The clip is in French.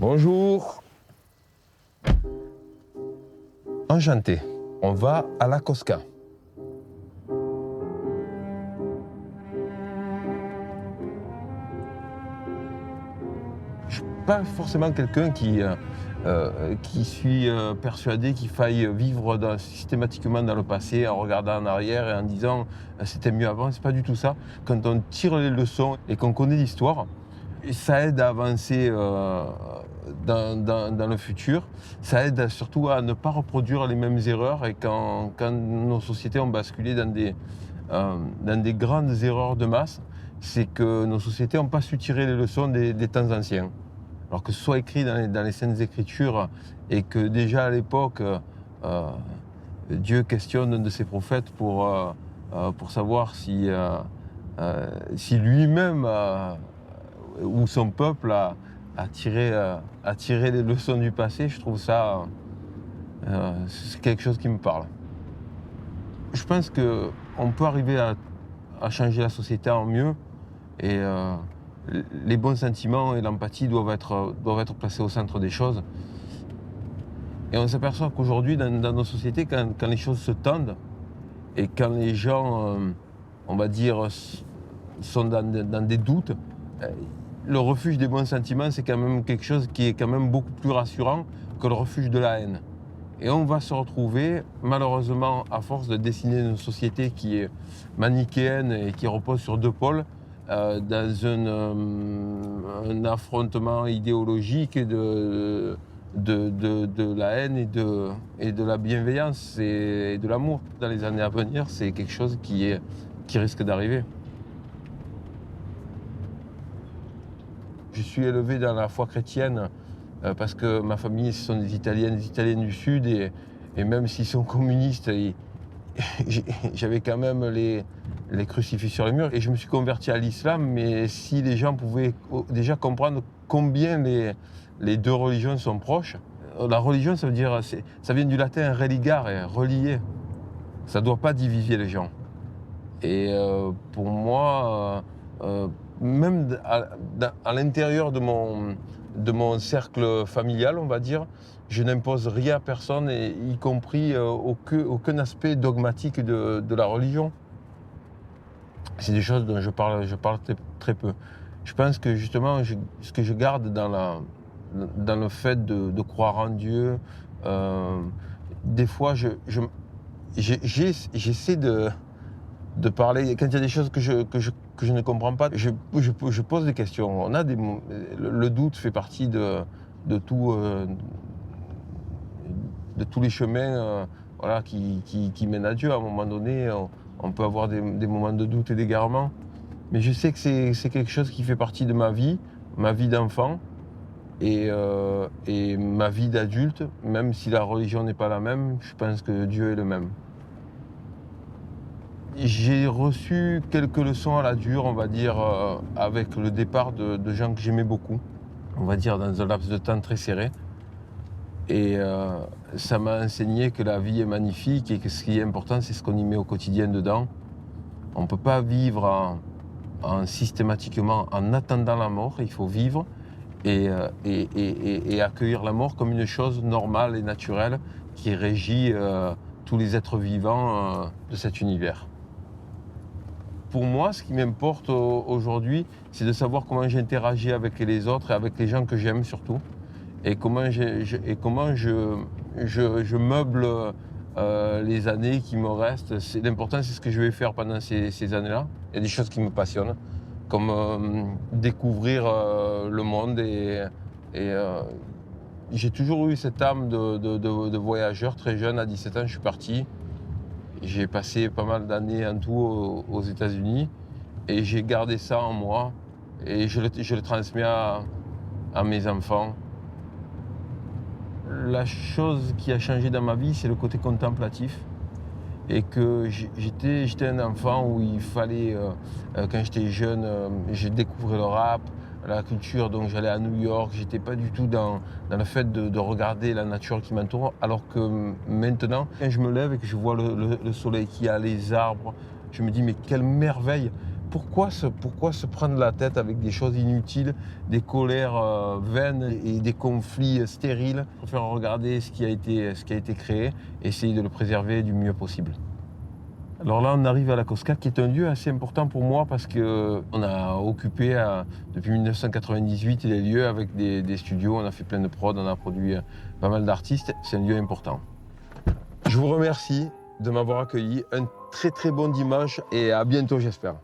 Bonjour. Enchanté. On va à la Cosca. Je suis pas forcément quelqu'un qui suis persuadé qu'il faille vivre systématiquement dans le passé en regardant en arrière et en disant c'était mieux avant. C'est pas du tout ça. Quand on tire les leçons et qu'on connaît l'histoire, et ça aide à avancer dans le futur. Ça aide surtout à ne pas reproduire les mêmes erreurs. Et quand nos sociétés ont basculé dans des grandes erreurs de masse, c'est que nos sociétés n'ont pas su tirer les leçons des temps anciens. Alors que ce soit écrit dans les Saintes Écritures et que déjà à l'époque, Dieu questionne un de ses prophètes pour savoir si lui-même ou son peuple a tiré les leçons du passé, je trouve ça c'est quelque chose qui me parle. Je pense qu'on peut arriver à changer la société en mieux et les bons sentiments et l'empathie doivent être placés au centre des choses. Et on s'aperçoit qu'aujourd'hui, dans nos sociétés, quand les choses se tendent et quand les gens, on va dire, sont dans des doutes, le refuge des bons sentiments, c'est quand même quelque chose qui est quand même beaucoup plus rassurant que le refuge de la haine. Et on va se retrouver, malheureusement, à force de dessiner une société qui est manichéenne et qui repose sur deux pôles, dans un affrontement idéologique de la haine et de la bienveillance et de l'amour. Dans les années à venir, c'est quelque chose qui risque d'arriver. Je suis élevé dans la foi chrétienne parce que ma famille, ce sont des Italiens du Sud et même s'ils sont communistes, j'avais quand même les crucifix sur les murs et je me suis converti à l'islam, mais si les gens pouvaient déjà comprendre combien les deux religions sont proches. La religion, ça veut dire, ça vient du latin religare, relier. Ça ne doit pas diviser les gens. Et pour moi, même à l'intérieur de mon cercle familial, on va dire, je n'impose rien à personne, y compris aucun aspect dogmatique de la religion. C'est des choses dont je parle très, très peu. Je pense que justement, ce que je garde dans le fait de croire en Dieu, des fois, j'essaie de parler. Quand il y a des choses que je ne comprends pas, je pose des questions. Le doute fait partie de tous les chemins voilà, qui mènent à Dieu. À un moment donné, on peut avoir des moments de doute et d'égarement. Mais je sais que c'est quelque chose qui fait partie de ma vie d'enfant et ma vie d'adulte. Même si la religion n'est pas la même, je pense que Dieu est le même. J'ai reçu quelques leçons à la dure, on va dire, avec le départ de gens que j'aimais beaucoup, on va dire dans un laps de temps très serré. Et ça m'a enseigné que la vie est magnifique et que ce qui est important, c'est ce qu'on y met au quotidien dedans. On ne peut pas vivre systématiquement en attendant la mort, il faut vivre et accueillir la mort comme une chose normale et naturelle qui régit tous les êtres vivants de cet univers. Pour moi, ce qui m'importe aujourd'hui, c'est de savoir comment j'interagis avec les autres et avec les gens que j'aime surtout. Et comment je meuble les années qui me restent. L'important, c'est ce que je vais faire pendant ces années-là. Il y a des choses qui me passionnent, comme découvrir le monde. Et j'ai toujours eu cette âme de voyageur. Très jeune, à 17 ans, je suis parti. J'ai passé pas mal d'années en tout aux États-Unis et j'ai gardé ça en moi et je le transmets à mes enfants. La chose qui a changé dans ma vie, c'est le côté contemplatif et que j'étais un enfant où il fallait, quand j'étais jeune, j'ai découvert le rap, la culture, donc j'allais à New York, j'étais pas du tout dans le fait de regarder la nature qui m'entoure, alors que maintenant, quand je me lève et que je vois le soleil qui a les arbres, je me dis mais quelle merveille, pourquoi se prendre la tête avec des choses inutiles, des colères vaines et des conflits stériles? Je préfère regarder ce qui a été créé et essayer de le préserver du mieux possible. Alors là, on arrive à la Cosca, qui est un lieu assez important pour moi parce qu'on a occupé depuis 1998 les lieux avec des studios, on a fait plein de prods, on a produit pas mal d'artistes. C'est un lieu important. Je vous remercie de m'avoir accueilli. Un très très bon dimanche et à bientôt, j'espère.